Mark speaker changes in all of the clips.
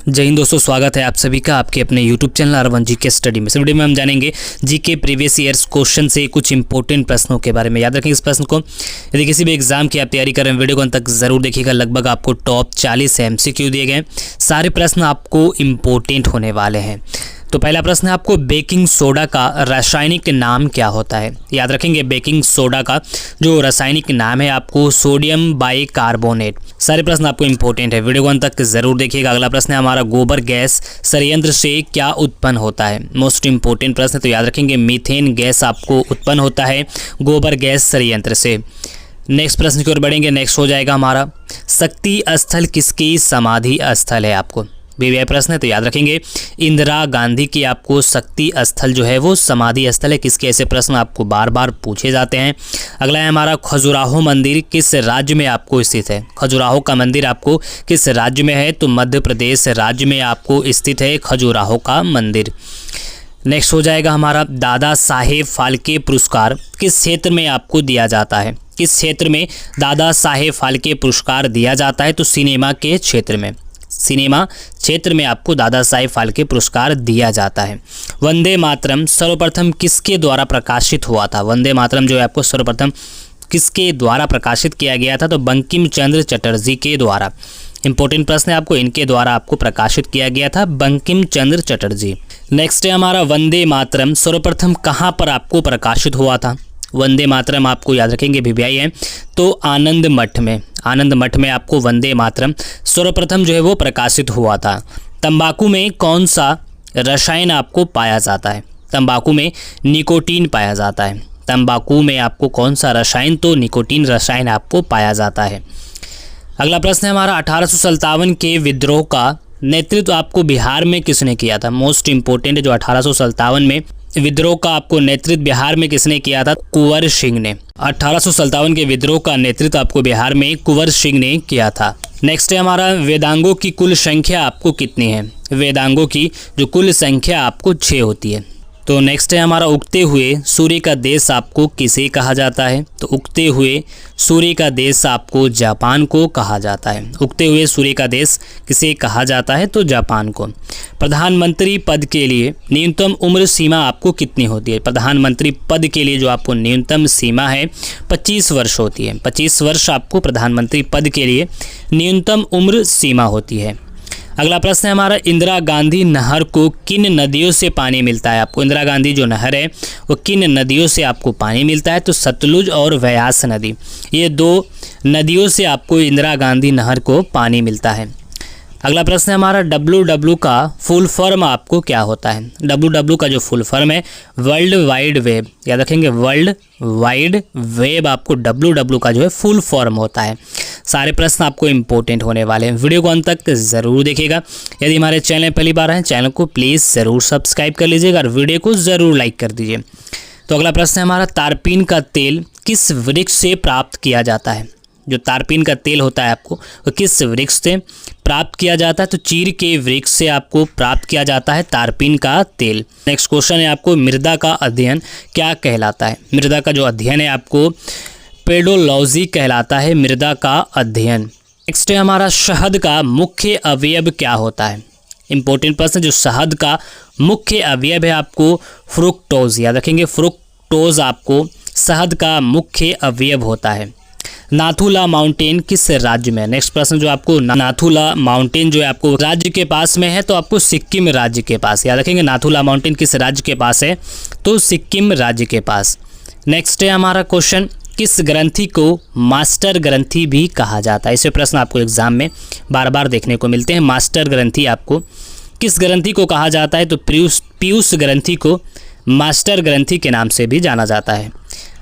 Speaker 1: जय हिंद दोस्तों, स्वागत है आप सभी का आपके अपने YouTube channel R1 GK study में। इस वीडियो में हम जानेंगे जीके प्रीवियस ईयर्स क्वेश्चन से कुछ इंपॉर्टेंट प्रश्नों के बारे में। याद रखें इस प्रश्न को, यदि किसी भी एग्जाम की आप तैयारी कर रहे हैं वीडियो को अंत तक जरूर देखिएगा। लगभग आपको टॉप 40 MCQ दिए गए, सारे प्रश्न आपको इम्पोर्टेंट होने वाले हैं। तो पहला प्रश्न है आपको, बेकिंग सोडा का रासायनिक नाम क्या होता है। याद रखेंगे बेकिंग सोडा का जो रासायनिक नाम है आपको सोडियम बाइकार्बोनेट। सारे प्रश्न आपको इंपॉर्टेंट है, वीडियो को अंत तक जरूर देखिएगा। अगला प्रश्न है हमारा, गोबर गैस संयंत्र से क्या उत्पन्न होता है। मोस्ट इंपॉर्टेंट प्रश्न, तो याद रखेंगे मीथेन गैस आपको उत्पन्न होता है गोबर गैस संयंत्र से। नेक्स्ट प्रश्न की ओर बढ़ेंगे। नेक्स्ट हो जाएगा हमारा, शक्ति स्थल किसकी समाधि स्थल है। आपको BBI प्रश्न है, तो याद रखेंगे इंदिरा गांधी की आपको शक्ति स्थल जो है वो समाधि स्थल है किसके। ऐसे प्रश्न आपको बार बार पूछे जाते हैं। अगला है हमारा, खजुराहो मंदिर किस राज्य में आपको स्थित है। खजुराहो का मंदिर आपको किस राज्य में है, तो मध्य प्रदेश राज्य में आपको स्थित है खजुराहो का मंदिर। नेक्स्ट हो जाएगा हमारा, दादा साहेब फाल्के पुरस्कार किस क्षेत्र में आपको दिया जाता है। किस क्षेत्र में दादा साहेब फाल्के पुरस्कार दिया जाता है, तो सिनेमा के क्षेत्र में। सिनेमा क्षेत्र में आपको दादा साहेब फाल्के पुरस्कार दिया जाता है। वंदे मातरम सर्वप्रथम किसके द्वारा प्रकाशित हुआ था। वंदे मातरम जो है आपको सर्वप्रथम किसके द्वारा प्रकाशित किया गया था, तो बंकिम चंद्र चटर्जी के द्वारा। इंपॉर्टेंट प्रश्न है आपको, इनके द्वारा आपको प्रकाशित किया गया था, बंकिम चंद्र चटर्जी। नेक्स्ट है हमारा, वंदे मातरम सर्वप्रथम कहाँ पर आपको प्रकाशित हुआ था। वंदे मातरम आपको याद रखेंगे BBI है, तो आनंद मठ में। आनंद मठ में आपको वंदे मातरम सर्वप्रथम जो है वो प्रकाशित हुआ था। तंबाकू में कौन सा रसायन आपको पाया जाता है। तंबाकू में निकोटीन पाया जाता है। तंबाकू में आपको कौन सा रसायन, तो निकोटीन रसायन आपको पाया जाता है। अगला प्रश्न है हमारा, 1857 के विद्रोह का नेतृत्व आपको बिहार में किसने किया था। मोस्ट इंपॉर्टेंट है, जो 1857 में विद्रोह का आपको नेतृत्व बिहार में किसने किया था, कुंवर सिंह ने। 1857 के विद्रोह का नेतृत्व आपको बिहार में कुंवर सिंह ने किया था। नेक्स्ट है हमारा, वेदांगों की कुल संख्या आपको कितनी है। वेदांगों की जो कुल संख्या आपको 6 होती है। तो नेक्स्ट है हमारा, उगते हुए सूर्य का देश आपको किसे कहा जाता है। तो उगते हुए सूर्य का देश आपको जापान को कहा जाता है। उगते हुए सूर्य का देश किसे कहा जाता है, तो जापान को। प्रधानमंत्री पद के लिए न्यूनतम उम्र सीमा आपको कितनी होती है। प्रधानमंत्री पद के लिए जो आपको न्यूनतम सीमा है 25 वर्ष होती है। 25 वर्ष आपको प्रधानमंत्री पद के लिए न्यूनतम उम्र सीमा होती है। अगला प्रश्न है हमारा, इंदिरा गांधी नहर को किन नदियों से पानी मिलता है। आपको इंदिरा गांधी जो नहर है वो किन नदियों से आपको पानी मिलता है, तो सतलुज और व्यास नदी, ये 2 नदियों से आपको इंदिरा गांधी नहर को पानी मिलता है। अगला प्रश्न है हमारा, WW का फुल फॉर्म आपको क्या होता है। WW का जो फुल फॉर्म है वर्ल्ड वाइड वेब। याद रखेंगे वर्ल्ड वाइड वेब आपको WW का जो है फुल फॉर्म होता है। सारे प्रश्न आपको इंपॉर्टेंट होने वाले हैं, वीडियो को अंत तक जरूर देखिएगा। यदि हमारे चैनल में पहली बार हैं, चैनल को प्लीज़ ज़रूर सब्सक्राइब कर लीजिएगा और वीडियो को ज़रूर लाइक कर दीजिए। तो अगला प्रश्न है हमारा, तारपीन का तेल किस वृक्ष से प्राप्त किया जाता है। जो तारपीन का तेल होता है आपको वो किस वृक्ष से प्राप्त किया जाता है, तो चीड़ के वृक्ष से आपको प्राप्त किया जाता है तारपीन का तेल। नेक्स्ट क्वेश्चन है आपको, मृदा का अध्ययन क्या कहलाता है। मृदा का जो अध्ययन है आपको पेडोलॉजी कहलाता है, मृदा का अध्ययन। नेक्स्ट है हमारा, शहद का मुख्य अवयव क्या होता है। इंपॉर्टेंट प्रश्न, जो शहद का मुख्य अवयव है आपको फ्रुक्टोज। याद रखेंगे फ्रुक्टोज आपको शहद का मुख्य अवयव होता है। नाथुला माउंटेन किस राज्य में। नेक्स्ट प्रश्न जो आपको, नाथुला माउंटेन जो है आपको राज्य के पास में है, तो आपको सिक्किम राज्य के पास। याद रखेंगे नाथुला माउंटेन किस राज्य के पास है, तो सिक्किम राज्य के पास। नेक्स्ट है हमारा क्वेश्चन, किस ग्रंथि को मास्टर ग्रंथि भी कहा जाता है। ऐसे प्रश्न आपको एग्जाम में बार बार देखने को मिलते हैं। मास्टर ग्रंथि आपको किस ग्रंथि को कहा जाता है, तो पीयूष ग्रंथि को मास्टर ग्रंथि के नाम से भी जाना जाता है।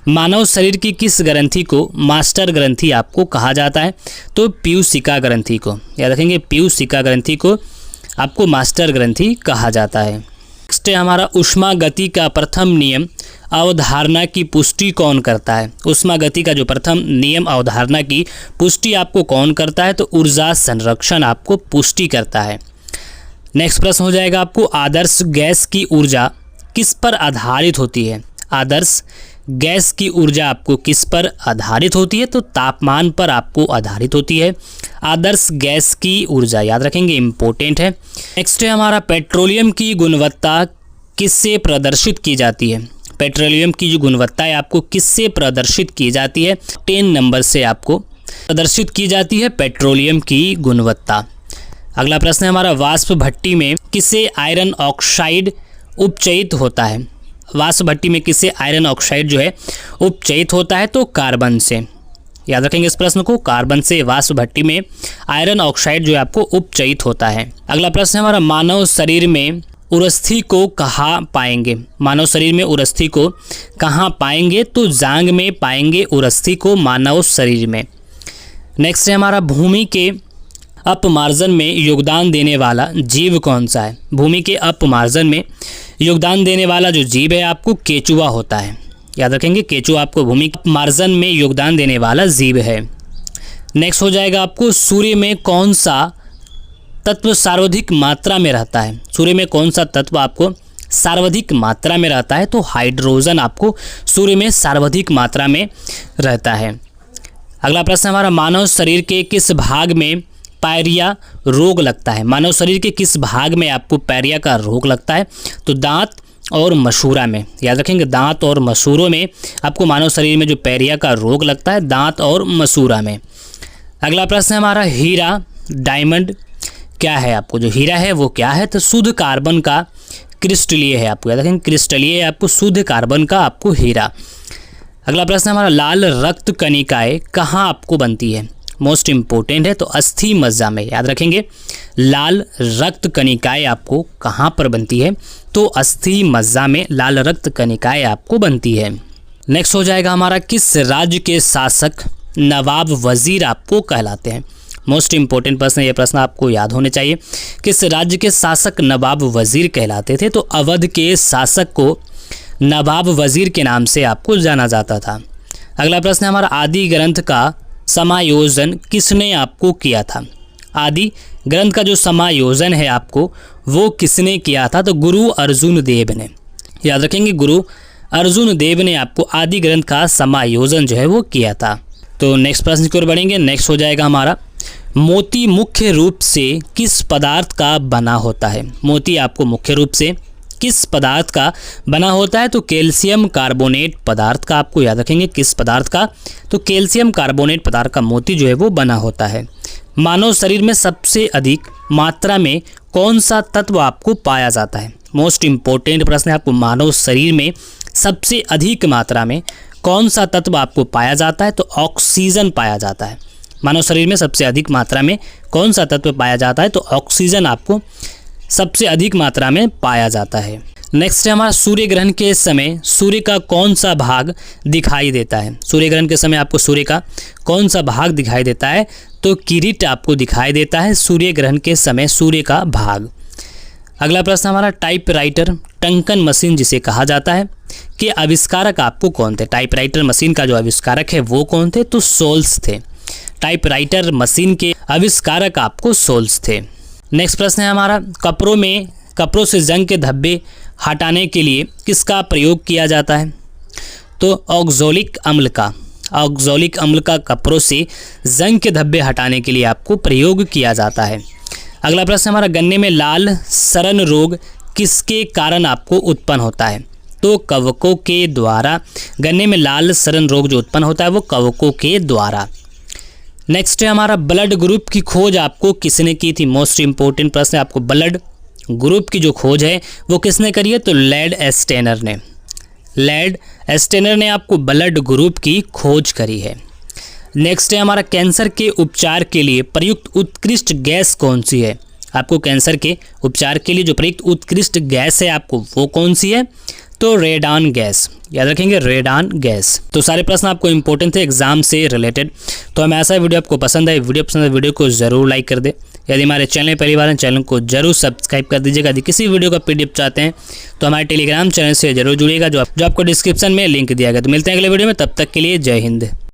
Speaker 1: मानव शरीर की किस ग्रंथि को मास्टर ग्रंथि आपको कहा जाता है, तो पीयूषिका ग्रंथि को। याद रखेंगे पीयूषिका ग्रंथि को आपको मास्टर ग्रंथि कहा जाता है। नेक्स्ट है हमारा, ऊष्मा गति का प्रथम नियम अवधारणा की पुष्टि कौन करता है। ऊष्मा गति का जो प्रथम नियम अवधारणा की पुष्टि आपको कौन करता है, तो ऊर्जा संरक्षण आपको पुष्टि करता है। नेक्स्ट प्रश्न हो जाएगा आपको, आदर्श गैस की ऊर्जा किस पर आधारित होती है। आदर्श गैस की ऊर्जा आपको किस पर आधारित होती है? तो तापमान पर आपको आधारित होती है। आदर्श गैस की ऊर्जा याद रखेंगे, इंपॉर्टेंट है। नेक्स्ट है हमारा पेट्रोलियम की गुणवत्ता किससे प्रदर्शित की जाती है? पेट्रोलियम की जो गुणवत्ता है आपको किससे प्रदर्शित की जाती है? 10 नंबर से आपको प्रदर्शित की जाती है पेट्रोलियम की गुणवत्ता। अगला प्रश्न है हमारा वाष्प भट्टी में किससे आयरन ऑक्साइड उपचयित होता है? वाष्प भट्टी में किससे आयरन ऑक्साइड जो है उपचयित होता है? तो कार्बन से। याद रखेंगे इस प्रश्न को, कार्बन से वाष्प भट्टी में आयरन ऑक्साइड जो है आपको उपचयित होता है। अगला प्रश्न है हमारा मानव शरीर में उरस्थि को कहाँ पाएंगे? मानव शरीर में उरस्थि को कहाँ पाएंगे? तो जांघ में पाएंगे उरस्थि को मानव शरीर में। नेक्स्ट है हमारा भूमि के अपमार्जन में योगदान देने वाला जीव कौन सा है? भूमि के अपमार्जन में योगदान देने वाला जो जीव है आपको केचुआ होता है। याद रखेंगे, केचुआ आपको भूमि के अपमार्जन में योगदान देने वाला जीव है। नेक्स्ट हो जाएगा आपको सूर्य में कौन सा तत्व सर्वाधिक मात्रा में रहता है? सूर्य में कौन सा तत्व आपको सर्वाधिक मात्रा में रहता है? तो हाइड्रोजन आपको सूर्य में सर्वाधिक मात्रा में रहता है। अगला प्रश्न हमारा मानव शरीर के किस भाग में पायरिया रोग लगता है? मानव शरीर के किस भाग में आपको पायरिया का रोग लगता है? तो दांत और मसूड़ा में। याद रखेंगे, दांत और मसूड़ों में आपको मानव शरीर में जो पायरिया का रोग लगता है, दांत और मसूड़ा में। अगला प्रश्न है हमारा हीरा डायमंड क्या है? आपको जो हीरा है वो क्या है? तो शुद्ध कार्बन का क्रिस्टलीय है। आपको याद रखेंगे, क्रिस्टलीय है आपको शुद्ध कार्बन का आपको हीरा। अगला प्रश्न हमारा लाल रक्त कणिकाएं कहाँ आपको बनती है? मोस्ट इंपॉर्टेंट है, तो अस्थि मज्जा में। याद रखेंगे, लाल रक्त कणिकाएं आपको कहाँ पर बनती है? तो अस्थि मज्जा में लाल रक्त कणिकाएं आपको बनती है। नेक्स्ट हो जाएगा हमारा किस राज्य के शासक नवाब वजीर आपको कहलाते हैं? मोस्ट इंपॉर्टेंट प्रश्न, ये प्रश्न आपको याद होने चाहिए। किस राज्य के शासक नवाब वजीर कहलाते थे? तो अवध के शासक को नवाब वजीर के नाम से आपको जाना जाता था। अगला प्रश्न हमारा आदि ग्रंथ का समायोजन किसने आपको किया था? आदि ग्रंथ का जो समायोजन है आपको वो किसने किया था? तो गुरु अर्जुन देव ने। याद रखेंगे, गुरु अर्जुन देव ने आपको आदि ग्रंथ का समायोजन जो है वो किया था। तो नेक्स्ट प्रश्न की ओर बढ़ेंगे। नेक्स्ट हो जाएगा हमारा मोती मुख्य रूप से किस पदार्थ का बना होता है? मोती आपको मुख्य रूप से किस पदार्थ का बना होता है? तो कैल्शियम कार्बोनेट पदार्थ का। आपको याद रखेंगे किस पदार्थ का? तो कैल्शियम कार्बोनेट पदार्थ का मोती जो है वो बना होता है। मानव शरीर में सबसे अधिक मात्रा में कौन सा तत्व आपको पाया जाता है? मोस्ट इंपॉर्टेंट प्रश्न है आपको, मानव शरीर में सबसे अधिक मात्रा में कौन सा तत्व आपको पाया जाता है? तो ऑक्सीजन पाया जाता है। मानव शरीर में सबसे अधिक मात्रा में कौन सा तत्व पाया जाता है? तो ऑक्सीजन आपको सबसे अधिक मात्रा में पाया जाता है। नेक्स्ट है हमारा सूर्य ग्रहण के समय सूर्य का कौन सा भाग दिखाई देता है? सूर्य ग्रहण के समय आपको सूर्य का कौन सा भाग दिखाई देता है? तो किरीट आपको दिखाई देता है सूर्य ग्रहण के समय सूर्य का भाग। अगला प्रश्न हमारा टाइपराइटर टंकन मशीन जिसे कहा जाता है कि आविष्कारक आपको कौन थे? टाइपराइटर मशीन का जो आविष्कारक है वो कौन थे? तो सोल्स थे। टाइपराइटर मशीन के आविष्कारक आपको सोल्स थे। नेक्स्ट प्रश्न है हमारा कपड़ों से जंग के धब्बे हटाने के लिए किसका प्रयोग किया जाता है? तो ऑक्सैलिक अम्ल का। ऑक्सैलिक अम्ल का कपड़ों से जंग के धब्बे हटाने के लिए आपको प्रयोग किया जाता है। अगला प्रश्न हमारा गन्ने में लाल सड़न रोग किसके कारण आपको उत्पन्न होता है? तो कवकों के द्वारा। गन्ने में लाल सड़न रोग जो उत्पन्न होता है वो कवकों के द्वारा। नेक्स्ट है हमारा ब्लड ग्रुप की खोज आपको किसने की थी? मोस्ट इंपॉर्टेंट प्रश्न है आपको, ब्लड ग्रुप की जो खोज है वो किसने करी है? तो लैड एस्टेनर ने। लैड एस्टेनर ने आपको ब्लड ग्रुप की खोज करी है। नेक्स्ट है हमारा कैंसर के उपचार के लिए प्रयुक्त उत्कृष्ट गैस कौन सी है? आपको कैंसर के उपचार के लिए जो प्रयुक्त उत्कृष्ट गैस है आपको वो कौन सी है? तो रेडान गैस। याद रखेंगे, रेडान गैस। तो सारे प्रश्न आपको इंपॉर्टेंट थे एग्जाम से रिलेटेड। तो हमें ऐसा वीडियो आपको पसंद है, वीडियो पसंद है वीडियो को जरूर लाइक कर दे। यदि हमारे चैनल पहली बार है चैनल को जरूर सब्सक्राइब कर दीजिएगा। यदि किसी वीडियो का पीडीएफ चाहते हैं तो हमारे टेलीग्राम चैनल से जरूर जुड़िएगा, जो आपको डिस्क्रिप्शन में लिंक दिया गया। तो मिलते हैं अगले वीडियो में, तब तक के लिए जय हिंद।